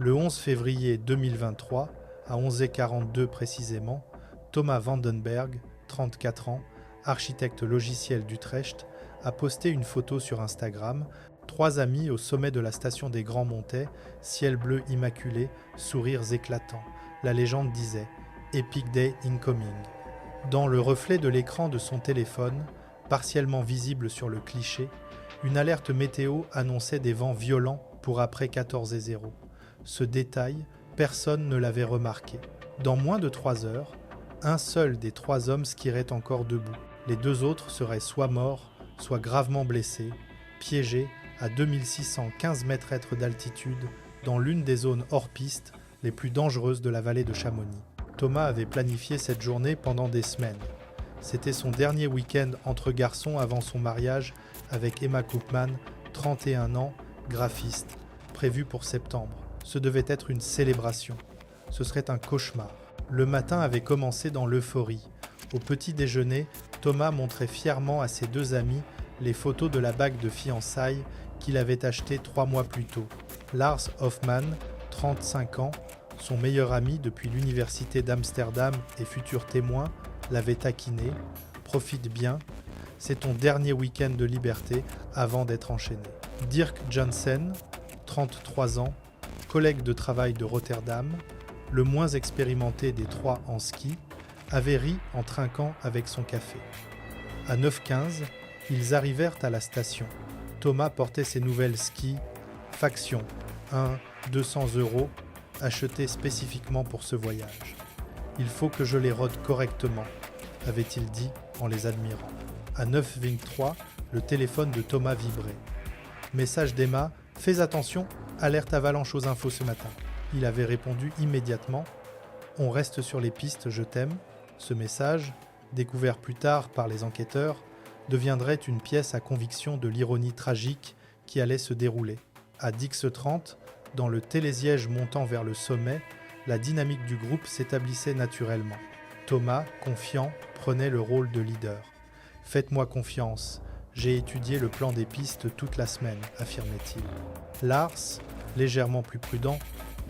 Le 11 février 2023, à 11h42 précisément, Thomas Vandenberg, 34 ans, architecte logiciel d'Utrecht, a posté une photo sur Instagram. Trois amis au sommet de la station des Grands Montets, ciel bleu immaculé, sourires éclatants. La légende disait « Epic Day Incoming ». Dans le reflet de l'écran de son téléphone, partiellement visible sur le cliché, une alerte météo annonçait des vents violents pour après 14h00. Ce détail, personne ne l'avait remarqué. Dans moins de 3 heures, un seul des 3 hommes skierait encore debout. Les 2 autres seraient soit morts, soit gravement blessés, piégés à 2615 mètres d'altitude dans l'une des zones hors piste les plus dangereuses de la vallée de Chamonix. Thomas avait planifié cette journée pendant des semaines. C'était son dernier week-end entre garçons avant son mariage avec Emma Koopman, 31 ans, graphiste, prévu pour septembre. Ce devait être une célébration. Ce serait un cauchemar. Le matin avait commencé dans l'euphorie. Au petit déjeuner, Thomas montrait fièrement à ses 2 amis les photos de la bague de fiançailles qu'il avait achetée 3 mois plus tôt. Lars Hoffmann, 35 ans, son meilleur ami depuis l'université d'Amsterdam et futur témoin, l'avait taquiné. Profite bien, c'est ton dernier week-end de liberté avant d'être enchaîné. Dirk Jansen, 33 ans, collègue de travail de Rotterdam, le moins expérimenté des 3 en ski, avait ri en trinquant avec son café. À 9h15, ils arrivèrent à la station. Thomas portait ses nouvelles skis Faction 200 €, achetés spécifiquement pour ce voyage. Il faut que je les rôde correctement, avait-il dit en les admirant. À 9h23, le téléphone de Thomas vibrait. Message d'Emma, fais attention, alerte avalanche aux infos ce matin. Il avait répondu immédiatement, on reste sur les pistes, je t'aime. Ce message, découvert plus tard par les enquêteurs, deviendrait une pièce à conviction de l'ironie tragique qui allait se dérouler. À Dix-30, dans le télésiège montant vers le sommet, la dynamique du groupe s'établissait naturellement. Thomas, confiant, prenait le rôle de leader. « Faites-moi confiance, j'ai étudié le plan des pistes toute la semaine », affirmait-il. Lars, légèrement plus prudent,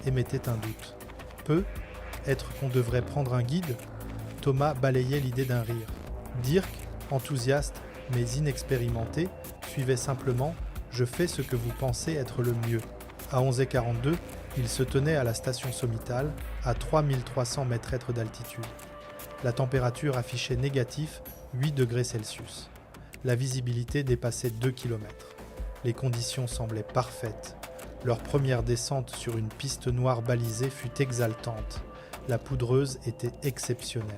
émettait un doute. « Peut-être qu'on devrait prendre un guide ?» Thomas balayait l'idée d'un rire. Dirk, enthousiaste mais inexpérimenté, suivait simplement « Je fais ce que vous pensez être le mieux ». À 11h42, il se tenait à la station sommitale, à 3300 mètres d'altitude. La température affichait négatif 8 degrés Celsius. La visibilité dépassait 2 km. Les conditions semblaient parfaites. Leur première descente sur une piste noire balisée fut exaltante. La poudreuse était exceptionnelle.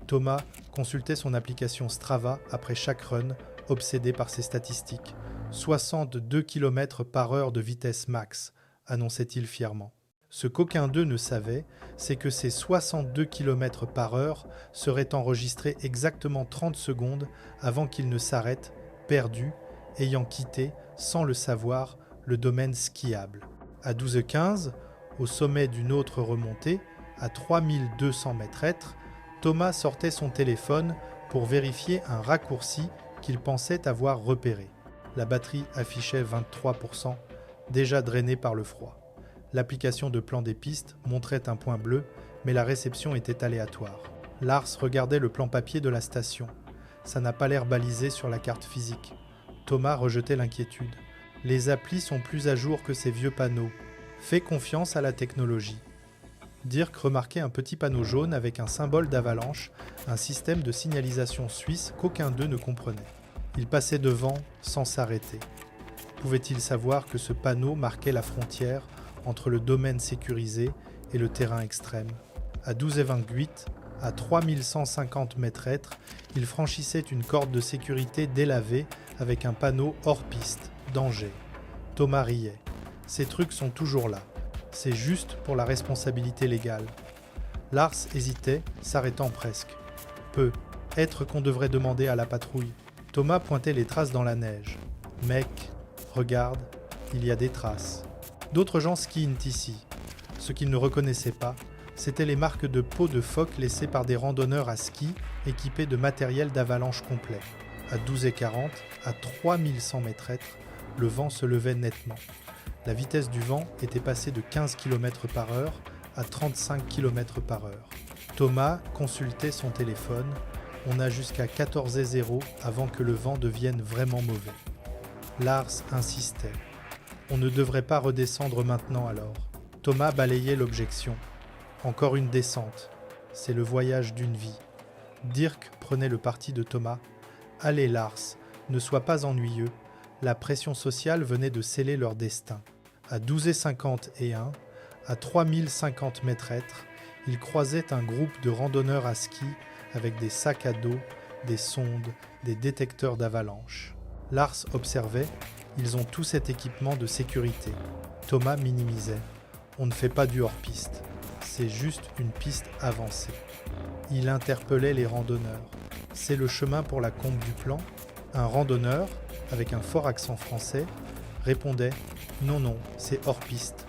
Thomas consultait son application Strava après chaque run, obsédé par ses statistiques. 62 km/h de vitesse max, annonçait-il fièrement. Ce qu'aucun d'eux ne savait, c'est que ces 62 km/h seraient enregistrés exactement 30 secondes avant qu'il ne s'arrête, perdu, ayant quitté, sans le savoir, le domaine skiable. À 12h15, au sommet d'une autre remontée, à 3200 mètres, Thomas sortait son téléphone pour vérifier un raccourci qu'il pensait avoir repéré. La batterie affichait 23%, déjà drainée par le froid. L'application de plan des pistes montrait un point bleu, mais la réception était aléatoire. Lars regardait le plan papier de la station. Ça n'a pas l'air balisé sur la carte physique. Thomas rejetait l'inquiétude. Les applis sont plus à jour que ces vieux panneaux. Fais confiance à la technologie. Dirk remarquait un petit panneau jaune avec un symbole d'avalanche, un système de signalisation suisse qu'aucun d'eux ne comprenait. Il passait devant sans s'arrêter. Pouvait-il savoir que ce panneau marquait la frontière entre le domaine sécurisé et le terrain extrême? À 12h28, à 3150 mètres, il franchissait une corde de sécurité délavée avec un panneau hors piste, danger. Thomas riait. Ces trucs sont toujours là. C'est juste pour la responsabilité légale. Lars hésitait, s'arrêtant presque. Peut-être qu'on devrait demander à la patrouille. Thomas pointait les traces dans la neige. Mec, regarde, il y a des traces. D'autres gens skient ici. Ce qu'ils ne reconnaissaient pas, c'étaient les marques de peau de phoque laissées par des randonneurs à ski équipés de matériel d'avalanche complet. À 12h40, à 3100 mètres, le vent se levait nettement. La vitesse du vent était passée de 15 km/h à 35 km/h. Thomas consultait son téléphone. On a jusqu'à 14h00 avant que le vent devienne vraiment mauvais. Lars insistait. On ne devrait pas redescendre maintenant alors. Thomas balayait l'objection. Encore une descente. C'est le voyage d'une vie. Dirk prenait le parti de Thomas. Allez Lars, ne sois pas ennuyeux. La pression sociale venait de sceller leur destin. À 12h51, à 3050 mètres, ils croisaient un groupe de randonneurs à ski avec des sacs à dos, des sondes, des détecteurs d'avalanche. Lars observait, ils ont tout cet équipement de sécurité. Thomas minimisait. On ne fait pas du hors-piste, c'est juste une piste avancée. Il interpellait les randonneurs. C'est le chemin pour la Combe du Plan. Un randonneur, avec un fort accent français, répondait « Non, non, c'est hors-piste.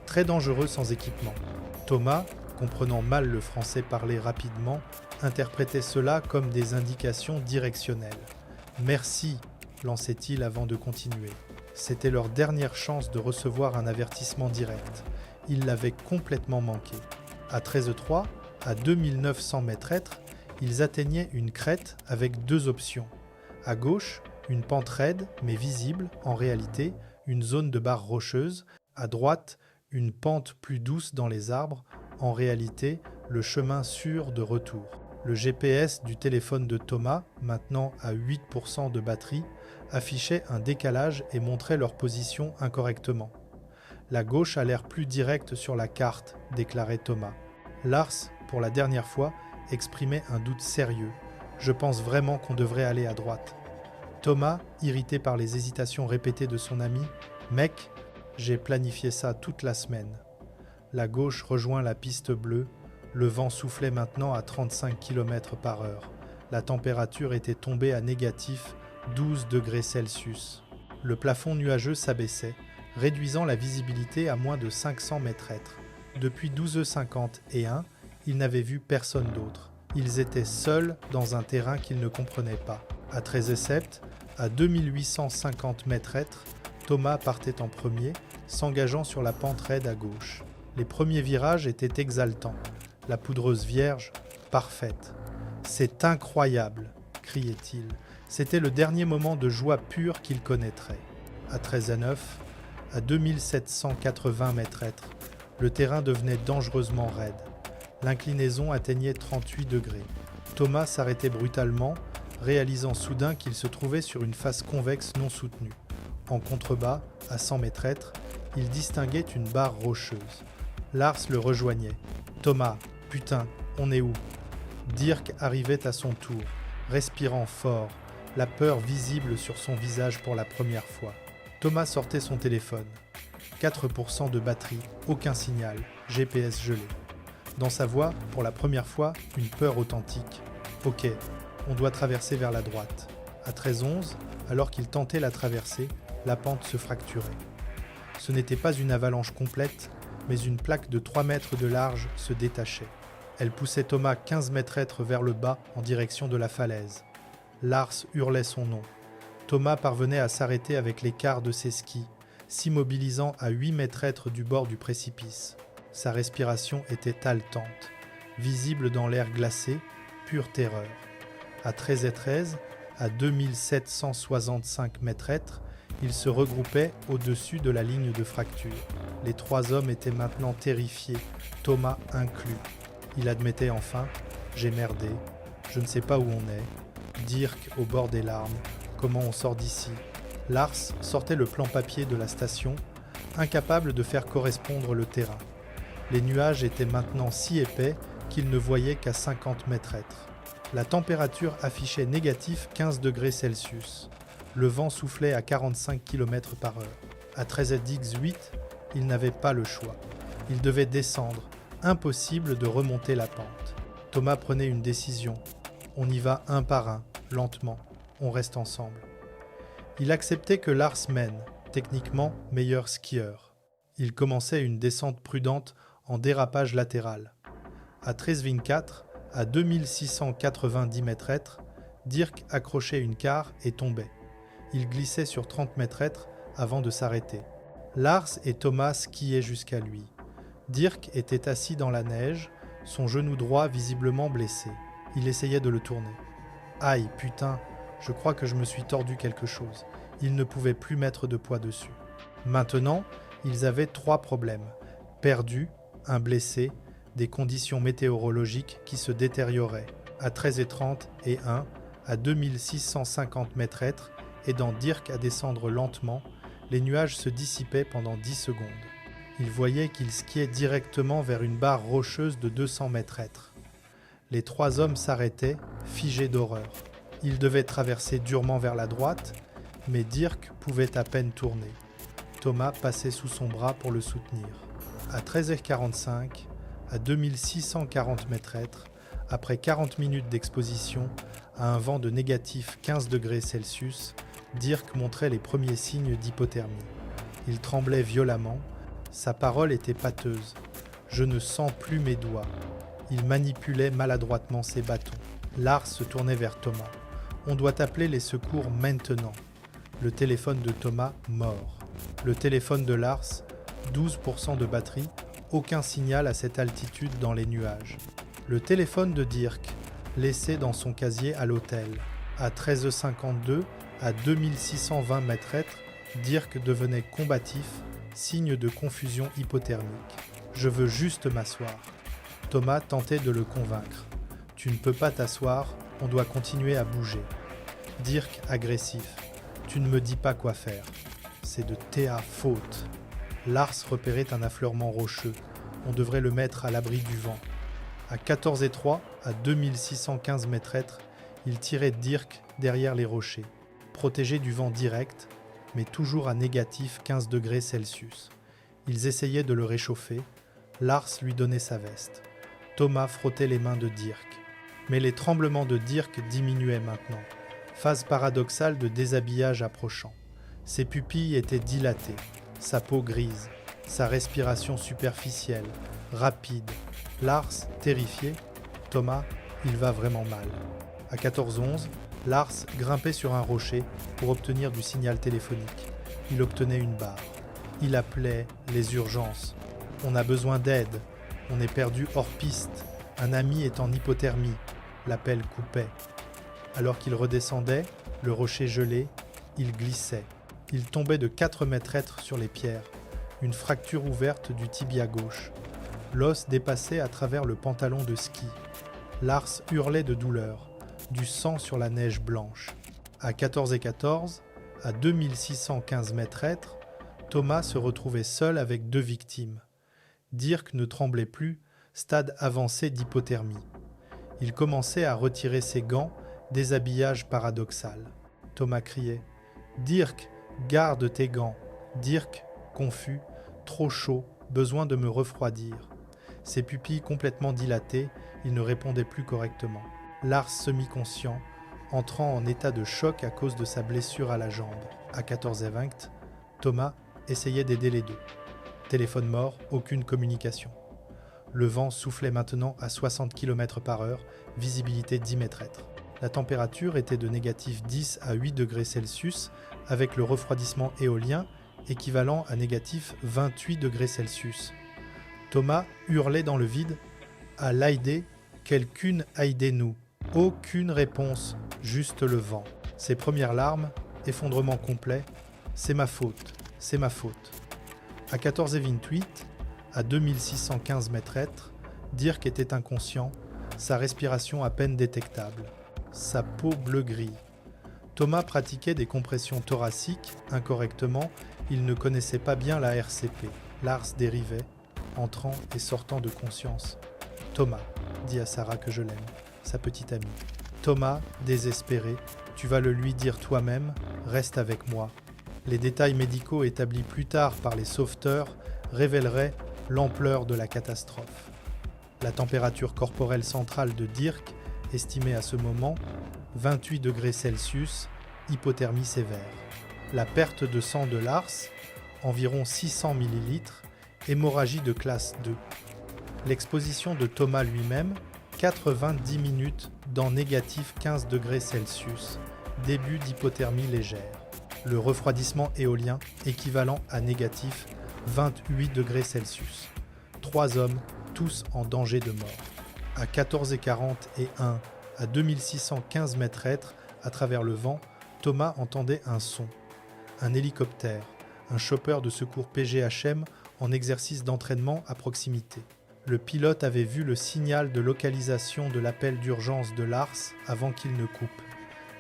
Très dangereux sans équipement. » Thomas, comprenant mal le français parlé rapidement, interprétait cela comme des indications directionnelles. « Merci » lançait-il avant de continuer. C'était leur dernière chance de recevoir un avertissement direct. Ils l'avaient complètement manqué. À 13h03, à 2900 mètres, ils atteignaient une crête avec deux options. À gauche, une pente raide mais visible, en réalité, une zone de barre rocheuse. À droite, une pente plus douce dans les arbres, en réalité, le chemin sûr de retour. Le GPS du téléphone de Thomas, maintenant à 8% de batterie, affichait un décalage et montrait leur position incorrectement. La gauche a l'air plus directe sur la carte, déclarait Thomas. Lars, pour la dernière fois, exprimait un doute sérieux. Je pense vraiment qu'on devrait aller à droite. Thomas, irrité par les hésitations répétées de son ami, Mec, j'ai planifié ça toute la semaine. La gauche rejoint la piste bleue. Le vent soufflait maintenant à 35 km/h. La température était tombée à négatif 12 degrés Celsius. Le plafond nuageux s'abaissait, réduisant la visibilité à moins de 500 mètres. Depuis 12h51, ils n'avaient vu personne d'autre. Ils étaient seuls dans un terrain qu'ils ne comprenaient pas. À 13h07, à 2850 mètres, Thomas partait en premier, s'engageant sur la pente raide à gauche. Les premiers virages étaient exaltants. La poudreuse vierge, parfaite. « C'est incroyable !» criait-il. C'était le dernier moment de joie pure qu'il connaîtrait. À 13h09, à 2780 mètres, le terrain devenait dangereusement raide. L'inclinaison atteignait 38 degrés. Thomas s'arrêtait brutalement, réalisant soudain qu'il se trouvait sur une face convexe non soutenue. En contrebas, à 100 mètres, il distinguait une barre rocheuse. Lars le rejoignait. « Thomas, putain, on est où ?» Dirk arrivait à son tour, respirant fort, la peur visible sur son visage pour la première fois. Thomas sortait son téléphone. 4% de batterie, aucun signal, GPS gelé. Dans sa voix, pour la première fois, une peur authentique. Ok, on doit traverser vers la droite. À 13h11, alors qu'il tentait la traversée, la pente se fracturait. Ce n'était pas une avalanche complète, mais une plaque de 3 mètres de large se détachait. Elle poussait Thomas 15 mètres vers le bas en direction de la falaise. Lars hurlait son nom. Thomas parvenait à s'arrêter avec l'écart de ses skis, s'immobilisant à 8 mètres du bord du précipice. Sa respiration était haletante, visible dans l'air glacé, pure terreur. À 13h13, à 2765 mètres, ils se regroupaient au-dessus de la ligne de fracture. Les trois hommes étaient maintenant terrifiés, Thomas inclus. Il admettait enfin « J'ai merdé, je ne sais pas où on est ». Dirk au bord des larmes. Comment on sort d'ici ? Lars sortait le plan papier de la station, incapable de faire correspondre le terrain. Les nuages étaient maintenant si épais qu'il ne voyait qu'à 50 mètres. La température affichait négatif 15 degrés Celsius. Le vent soufflait à 45 km/h. À 13h18, ils n'avaient pas le choix. Ils devaient descendre. Impossible de remonter la pente. Thomas prenait une décision. On y va un par un, lentement. On reste ensemble. Il acceptait que Lars mène, techniquement meilleur skieur. Il commençait une descente prudente en dérapage latéral. À 13h24, à 2690 mètres, Dirk accrochait une carre et tombait. Il glissait sur 30 mètres avant de s'arrêter. Lars et Thomas skiaient jusqu'à lui. Dirk était assis dans la neige, son genou droit visiblement blessé. Il essayait de le tourner. Aïe, putain, je crois que je me suis tordu quelque chose. Il ne pouvait plus mettre de poids dessus. Maintenant, ils avaient 3 problèmes. Perdu, un blessé, des conditions météorologiques qui se détérioraient. À 13h30 et 1, à 2650 mètres, aidant Dirk à descendre lentement, les nuages se dissipaient pendant 10 secondes. Il voyait qu'il skiait directement vers une barre rocheuse de 200 mètres. Les 3 hommes s'arrêtaient, figés d'horreur. Ils devaient traverser durement vers la droite, mais Dirk pouvait à peine tourner. Thomas passait sous son bras pour le soutenir. À 13h45, à 2640 mètres, après 40 minutes d'exposition à un vent de négatif 15 degrés Celsius, Dirk montrait les premiers signes d'hypothermie. Il tremblait violemment, sa parole était pâteuse. « Je ne sens plus mes doigts ». Il manipulait maladroitement ses bâtons. Lars se tournait vers Thomas. « On doit appeler les secours maintenant ». Le téléphone de Thomas mort. Le téléphone de Lars, 12% de batterie, aucun signal à cette altitude dans les nuages. Le téléphone de Dirk, laissé dans son casier à l'hôtel. À 13h52, à 2620 mètres, Dirk devenait combatif, signe de confusion hypothermique. « Je veux juste m'asseoir ». Thomas tentait de le convaincre. « Tu ne peux pas t'asseoir, on doit continuer à bouger ». Dirk agressif. « Tu ne me dis pas quoi faire. C'est de ta faute ». Lars repérait un affleurement rocheux. On devrait le mettre à l'abri du vent. À 14h03, à 2615 mètres, il tirait Dirk derrière les rochers, protégé du vent direct, mais toujours à négatif 15 degrés Celsius. Ils essayaient de le réchauffer. Lars lui donnait sa veste. Thomas frottait les mains de Dirk. Mais les tremblements de Dirk diminuaient maintenant. Phase paradoxale de déshabillage approchant. Ses pupilles étaient dilatées, sa peau grise, sa respiration superficielle, rapide. Lars, terrifié. Thomas, il va vraiment mal. À 14h11, Lars grimpait sur un rocher pour obtenir du signal téléphonique. Il obtenait une barre. Il appelait les urgences. On a besoin d'aide. On est perdu hors piste. Un ami est en hypothermie. L'appel coupait. Alors qu'il redescendait, le rocher gelé, il glissait. Il tombait de 4 mètres sur les pierres. Une fracture ouverte du tibia gauche. L'os dépassait à travers le pantalon de ski. Lars hurlait de douleur. Du sang sur la neige blanche. À 14h14, à 2615 mètres, Thomas se retrouvait seul avec 2 victimes. Dirk ne tremblait plus, stade avancé d'hypothermie. Il commençait à retirer ses gants, déshabillage paradoxal. Thomas criait « Dirk, garde tes gants !» Dirk, confus, trop chaud, besoin de me refroidir. Ses pupilles complètement dilatées, il ne répondait plus correctement. Lars semi-conscient, entrant en état de choc à cause de sa blessure à la jambe. À 14h20, Thomas essayait d'aider les 2. Téléphone mort, aucune communication. Le vent soufflait maintenant à 60 km/h, visibilité 10 mètres. La température était de négatif 10 à 8 degrés Celsius, avec le refroidissement éolien équivalent à négatif 28 degrés Celsius. Thomas hurlait dans le vide « À l'Aïdé, quelqu'un aidez-nous !» Aucune réponse, juste le vent. Ses premières larmes, effondrement complet. « C'est ma faute, c'est ma faute !» À 14h28, à 2615 mètres, Dirk était inconscient, sa respiration à peine détectable, sa peau bleu-gris. Thomas pratiquait des compressions thoraciques, incorrectement, il ne connaissait pas bien la RCP. Lars dérivait, entrant et sortant de conscience. « Thomas, dit à Sarah que je l'aime, sa petite amie. Thomas, désespéré, tu vas le lui dire toi-même, reste avec moi. » Les détails médicaux établis plus tard par les sauveteurs révéleraient l'ampleur de la catastrophe. La température corporelle centrale de Dirk, estimée à ce moment 28 degrés Celsius, hypothermie sévère. La perte de sang de Lars, environ 600 ml, hémorragie de classe 2. L'exposition de Thomas lui-même, 90 minutes dans négatif 15 degrés Celsius, début d'hypothermie légère. le refroidissement éolien équivalent à négatif 28 degrés Celsius. 3 hommes, tous en danger de mort. À 14h40 et 1, à 2615 mètres à travers le vent, Thomas entendait un son. Un hélicoptère, un chopper de secours PGHM en exercice d'entraînement à proximité. Le pilote avait vu le signal de localisation de l'appel d'urgence de Lars avant qu'il ne coupe.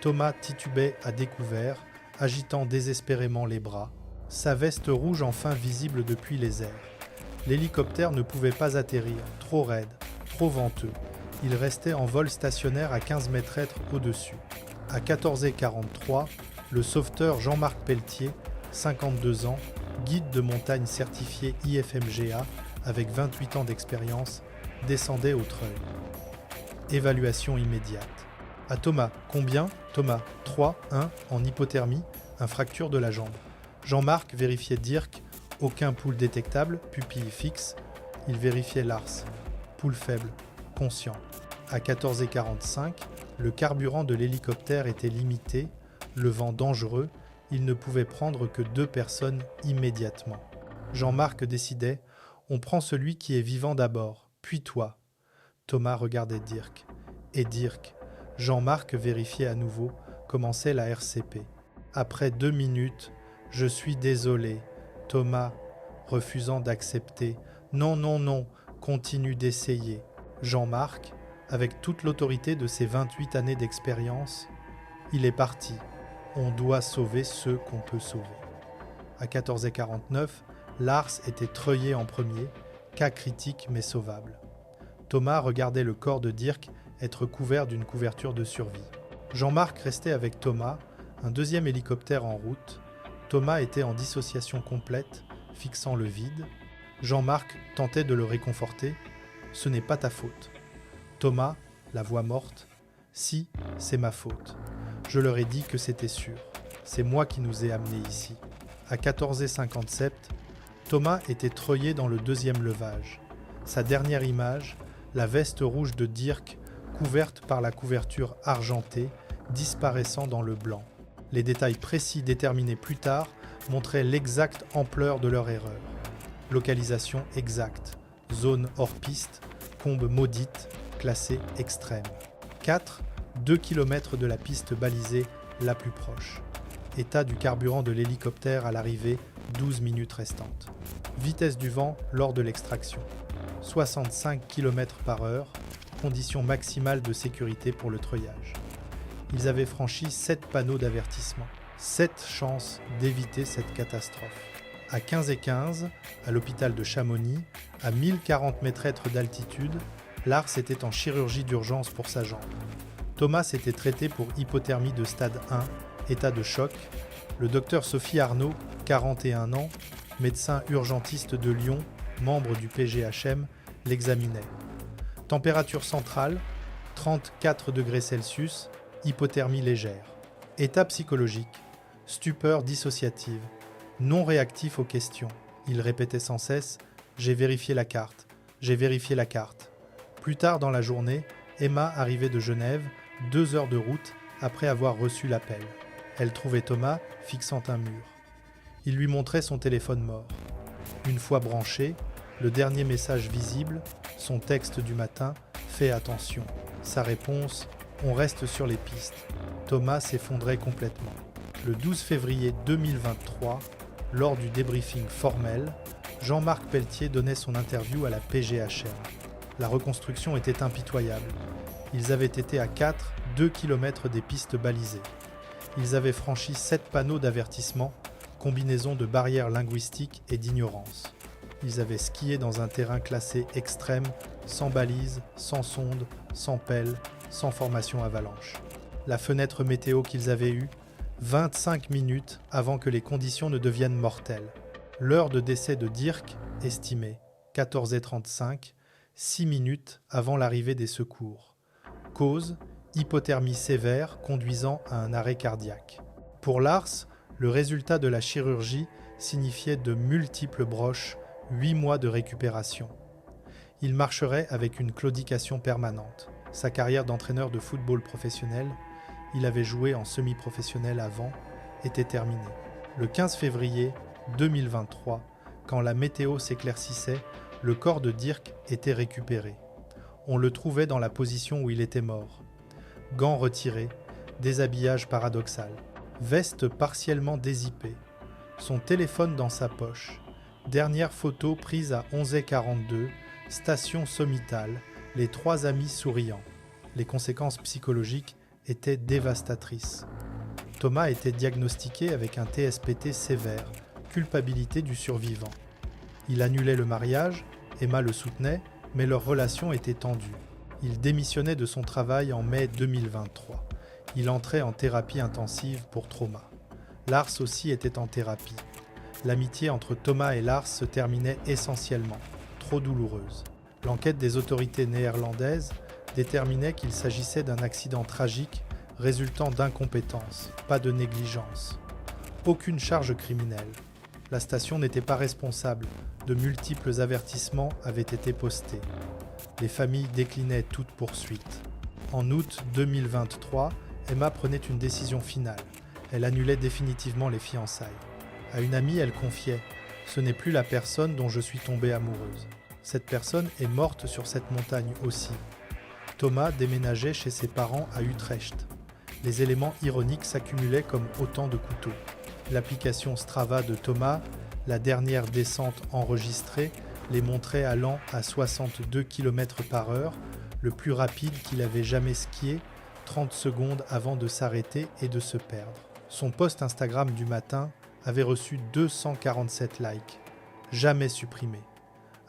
Thomas titubait à découvert, agitant désespérément les bras, sa veste rouge enfin visible depuis les airs. L'hélicoptère ne pouvait pas atterrir, trop raide, trop venteux. Il restait en vol stationnaire à 15 mètres au-dessus. À 14h43, le sauveteur Jean-Marc Pelletier, 52 ans, guide de montagne certifié IFMGA avec 28 ans d'expérience, descendait au treuil. Évaluation immédiate. À Thomas, combien ? Thomas, 3, 1, en hypothermie, un fracture de la jambe. Jean-Marc vérifiait Dirk, aucun pouls détectable, pupille fixe. Il vérifiait Lars, pouls faible, conscient. À 14h45, le carburant de l'hélicoptère était limité, le vent dangereux, il ne pouvait prendre que 2 personnes immédiatement. Jean-Marc décidait, on prend celui qui est vivant d'abord, puis toi. Thomas regardait Dirk. Et Dirk, Jean-Marc vérifiait à nouveau, commençait la RCP. Après 2 minutes, je suis désolé. Thomas, refusant d'accepter. Non, non, non, continue d'essayer. Jean-Marc, avec toute l'autorité de ses 28 années d'expérience, il est parti. On doit sauver ceux qu'on peut sauver. À 14h49, Lars était treuillé en premier, cas critique mais sauvable. Thomas regardait le corps de Dirk être couvert d'une couverture de survie. Jean-Marc restait avec Thomas, un deuxième hélicoptère en route. Thomas était en dissociation complète, fixant le vide. Jean-Marc tentait de le réconforter. « Ce n'est pas ta faute. » Thomas, la voix morte. « Si, c'est ma faute. Je leur ai dit que c'était sûr. C'est moi qui nous ai amenés ici. » À 14h57, Thomas était treuillé dans le deuxième levage. Sa dernière image, la veste rouge de Dirk, couverte par la couverture argentée, disparaissant dans le blanc. Les détails précis déterminés plus tard montraient l'exacte ampleur de leur erreur. Localisation exacte, zone hors piste, combe maudite, classée extrême. 4, 2 km de la piste balisée la plus proche. État du carburant de l'hélicoptère à l'arrivée, 12 minutes restantes. Vitesse du vent lors de l'extraction, 65 km/h, conditions maximales de sécurité pour le treuillage. Ils avaient franchi 7 panneaux d'avertissement, 7 chances d'éviter cette catastrophe. À 15h15, à l'hôpital de Chamonix, à 1040 mètres d'altitude, Lars était en chirurgie d'urgence pour sa jambe. Thomas était traité pour hypothermie de stade 1, état de choc. Le docteur Sophie Arnaud, 41 ans, médecin urgentiste de Lyon, membre du PGHM, l'examinait. Température centrale, 34 degrés Celsius, hypothermie légère. État psychologique, stupeur dissociative, non réactif aux questions. Il répétait sans cesse « J'ai vérifié la carte, j'ai vérifié la carte ». Plus tard dans la journée, Emma arrivait de Genève, 2 heures de route après avoir reçu l'appel. Elle trouvait Thomas fixant un mur. Il lui montrait son téléphone mort. Une fois branché, le dernier message visible, son texte du matin, « Fais attention ». Sa réponse, « On reste sur les pistes ». Thomas s'effondrait complètement. Le 12 février 2023, lors du débriefing formel, Jean-Marc Pelletier donnait son interview à la PGHM. La reconstruction était impitoyable. Ils avaient été à 4, 2 km des pistes balisées. Ils avaient franchi 7 panneaux d'avertissement, combinaison de barrières linguistiques et d'ignorance. Ils avaient skié dans un terrain classé extrême, sans balises, sans sonde, sans pelle, sans formation avalanche. La fenêtre météo qu'ils avaient eue, 25 minutes avant que les conditions ne deviennent mortelles. L'heure de décès de Dirk, estimée 14h35, 6 minutes avant l'arrivée des secours. Cause, hypothermie sévère conduisant à un arrêt cardiaque. Pour Lars, le résultat de la chirurgie signifiait de multiples broches, 8 mois de récupération. Il marcherait avec une claudication permanente. Sa carrière d'entraîneur de football professionnel, il avait joué en semi-professionnel avant, était terminée. Le 15 février 2023, quand la météo s'éclaircissait, le corps de Dirk était récupéré. On le trouvait dans la position où il était mort. Gants retirés, déshabillage paradoxal, veste partiellement dézippée, son téléphone dans sa poche. Dernière photo prise à 11h42, station Sommitale, les trois amis souriants. Les conséquences psychologiques étaient dévastatrices. Thomas était diagnostiqué avec un TSPT sévère, culpabilité du survivant. Il annulait le mariage, Emma le soutenait, mais leur relation était tendue. Il démissionnait de son travail en mai 2023. Il entrait en thérapie intensive pour trauma. Lars aussi était en thérapie. L'amitié entre Thomas et Lars se terminait essentiellement, trop douloureuse. L'enquête des autorités néerlandaises déterminait qu'il s'agissait d'un accident tragique résultant d'incompétence, pas de négligence. Aucune charge criminelle. La station n'était pas responsable, de multiples avertissements avaient été postés. Les familles déclinaient toute poursuite. En août 2023, Emma prenait une décision finale. Elle annulait définitivement les fiançailles. À une amie, elle confiait « Ce n'est plus la personne dont je suis tombée amoureuse. Cette personne est morte sur cette montagne aussi. » Thomas déménageait chez ses parents à Utrecht. Les éléments ironiques s'accumulaient comme autant de couteaux. L'application Strava de Thomas, la dernière descente enregistrée, les montrait allant à 62 km/h, le plus rapide qu'il avait jamais skié, 30 secondes avant de s'arrêter et de se perdre. Son post Instagram du matin avait reçu 247 likes, jamais supprimé.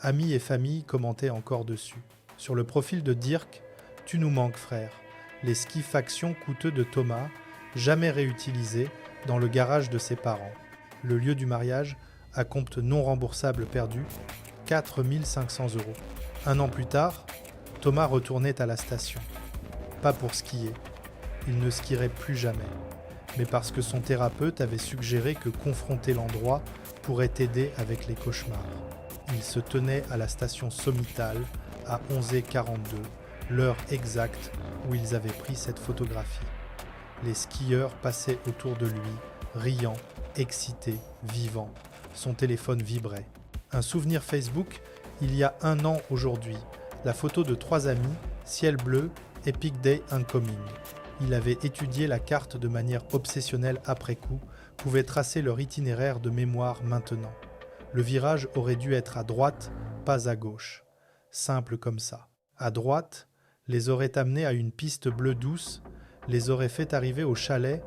Amis et famille commentaient encore dessus. Sur le profil de Dirk, « Tu nous manques frère », les skis faction coûteux de Thomas, jamais réutilisés, dans le garage de ses parents. Le lieu du mariage, acompte non remboursable perdu, 4 500 €. Un an plus tard, Thomas retournait à la station. Pas pour skier, il ne skierait plus jamais, mais parce que son thérapeute avait suggéré que confronter l'endroit pourrait aider avec les cauchemars. Il se tenait à la station Sommitale à 11h42, l'heure exacte où ils avaient pris cette photographie. Les skieurs passaient autour de lui, riant, excités, vivants. Son téléphone vibrait. Un souvenir Facebook, il y a un an aujourd'hui, la photo de trois amis, ciel bleu, Epic Day Incoming. Il avait étudié la carte de manière obsessionnelle après coup, pouvait tracer leur itinéraire de mémoire maintenant. Le virage aurait dû être à droite, pas à gauche. Simple comme ça. À droite, les aurait amenés à une piste bleue douce, les aurait fait arriver au chalet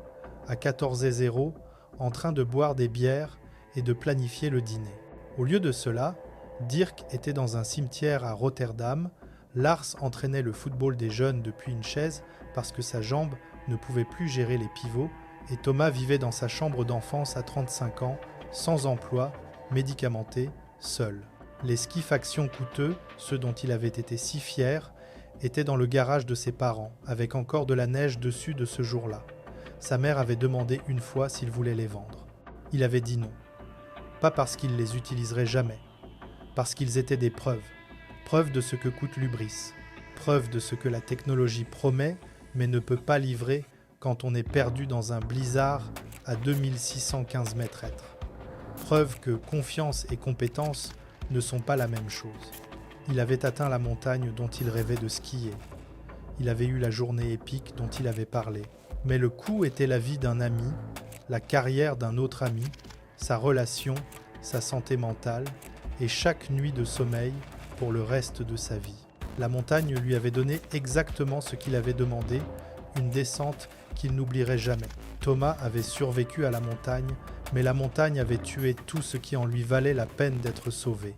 à 14h00 en train de boire des bières et de planifier le dîner. Au lieu de cela, Dirk était dans un cimetière à Rotterdam, Lars entraînait le football des jeunes depuis une chaise parce que sa jambe ne pouvait plus gérer les pivots et Thomas vivait dans sa chambre d'enfance à 35 ans, sans emploi, médicamenté, seul. Les skis faction coûteux, ceux dont il avait été si fier, étaient dans le garage de ses parents, avec encore de la neige dessus de ce jour-là. Sa mère avait demandé une fois s'il voulait les vendre. Il avait dit non. Pas parce qu'il les utiliserait jamais, parce qu'ils étaient des preuves. Preuve de ce que coûte l'hubris. Preuve de ce que la technologie promet, mais ne peut pas livrer quand on est perdu dans un blizzard à 2615 mètres. Preuve que confiance et compétence ne sont pas la même chose. Il avait atteint la montagne dont il rêvait de skier. Il avait eu la journée épique dont il avait parlé. Mais le coup était la vie d'un ami, la carrière d'un autre ami, sa relation, sa santé mentale et chaque nuit de sommeil pour le reste de sa vie. La montagne lui avait donné exactement ce qu'il avait demandé, une descente qu'il n'oublierait jamais. Thomas avait survécu à la montagne, mais la montagne avait tué tout ce qui en lui valait la peine d'être sauvé.